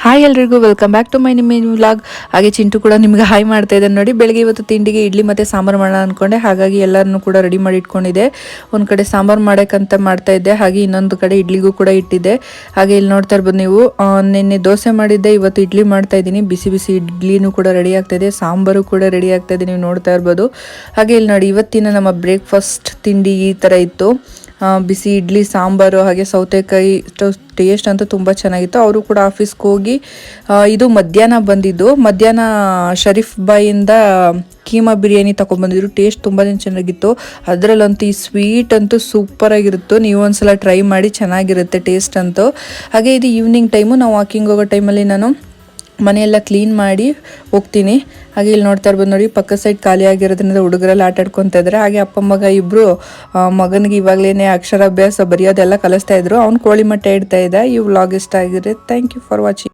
Hi ಎಲ್ರಿಗೂ welcome back to my ನಿಮ್ಮ vlog. ಹಾಗೆ ಚಿಂಟು ಕೂಡ ನಿಮ್ಗೆ ಹಾಯ್ ಮಾಡ್ತಾ ಇದ್ದಾನೆ ನೋಡಿ. ಬೆಳಗ್ಗೆ ಇವತ್ತು ತಿಂಡಿಗೆ ಇಡ್ಲಿ ಮತ್ತು ಸಾಂಬಾರು ಮಾಡೋಣ ಅಂದ್ಕೊಂಡೆ, ಹಾಗಾಗಿ ಎಲ್ಲರನ್ನೂ ಕೂಡ ರೆಡಿ ಮಾಡಿ ಇಟ್ಕೊಂಡಿದ್ದೆ. ಒಂದು ಕಡೆ ಸಾಂಬಾರು ಮಾಡೋಕ್ಕಂತ ಮಾಡ್ತಾ ಇದ್ದೆ, ಹಾಗೆ ಇನ್ನೊಂದು ಕಡೆ ಇಡ್ಲಿಗೂ ಕೂಡ ಇಟ್ಟಿದ್ದೆ. ಹಾಗೆ ಇಲ್ಲಿ ನೋಡ್ತಾ ಇರ್ಬೋದು ನೀವು, ನಿನ್ನೆ ದೋಸೆ ಮಾಡಿದ್ದೆ, ಇವತ್ತು ಇಡ್ಲಿ ಮಾಡ್ತಾ ಇದ್ದೀನಿ. ಬಿಸಿ ಬಿಸಿ ಇಡ್ಲಿನೂ ಕೂಡ ರೆಡಿ ಆಗ್ತಾ ಇದೆ, ಸಾಂಬಾರು ಕೂಡ ರೆಡಿ ಆಗ್ತಾ ಇದೆ, ನೀವು ನೋಡ್ತಾ ಇರ್ಬೋದು. ಹಾಗೆ ಇಲ್ಲಿ ನೋಡಿ, ಇವತ್ತಿನ ನಮ್ಮ ಬ್ರೇಕ್ಫಾಸ್ಟ್ ತಿಂಡಿ ಈ ಥರ ಇತ್ತು. ಬಿಸಿ ಇಡ್ಲಿ ಸಾಂಬಾರು ಹಾಗೆ ಸೌತೆಕಾಯಿ ಟೇಸ್ಟ್ ಅಂತೂ ತುಂಬ ಚೆನ್ನಾಗಿತ್ತು. ಅವರು ಕೂಡ ಆಫೀಸ್ಗೆ ಹೋಗಿ ಇದು ಮಧ್ಯಾಹ್ನ ಬಂದಿದ್ದು. ಮಧ್ಯಾಹ್ನ ಶರೀಫ್ ಬಾಯಿಂದ ಕೀಮಾ ಬಿರಿಯಾನಿ ತೊಗೊಂಡ್ಬಂದಿದ್ರು. ಟೇಸ್ಟ್ ತುಂಬಾ ಚೆನ್ನಾಗಿತ್ತು. ಅದರಲ್ಲಂತೂ ಈ ಸ್ವೀಟ್ ಅಂತೂ ಸೂಪರಾಗಿರುತ್ತೆ. ನೀವು ಒಂದ್ಸಲ ಟ್ರೈ ಮಾಡಿ, ಚೆನ್ನಾಗಿರುತ್ತೆ ಟೇಸ್ಟ್ ಅಂತೂ. ಹಾಗೆ ಇದು ಈವ್ನಿಂಗ್ ಟೈಮು, ನಾವು ವಾಕಿಂಗ್ ಹೋಗೋ ಟೈಮಲ್ಲಿ ನಾನು ಮನೆಯೆಲ್ಲ ಕ್ಲೀನ್ ಮಾಡಿ ಹೋಗ್ತೀನಿ. ಹಾಗೆ ಇಲ್ಲಿ ನೋಡ್ತಾ ಇರ್ಬೋದು ನೋಡಿ, ಪಕ್ಕ ಸೈಡ್ ಖಾಲಿ ಆಗಿರೋದ್ರಿಂದ ಹುಡುಗರೆಲ್ಲ ಆಟ ಆಡ್ಕೊತಾ ಇದ್ದಾರೆ. ಹಾಗೆ ಅಪ್ಪ ಮಗ ಇಬ್ಬರು ಮಗನಿಗೆ ಇವಾಗಲೇ ಅಕ್ಷರಾಭ್ಯಾಸ ಬರೆಯೋದೆಲ್ಲ ಕಲಿಸ್ತಾ ಇದ್ರು. ಅವ್ನು ಕೋಳಿ ಮೊಟ್ಟೆ ಇಡ್ತಾ ಇದ್ದ. ಈ ವ್ಲಾಗ್ ಇಷ್ಟ ಆಗಿದೆ. Thank you for watching.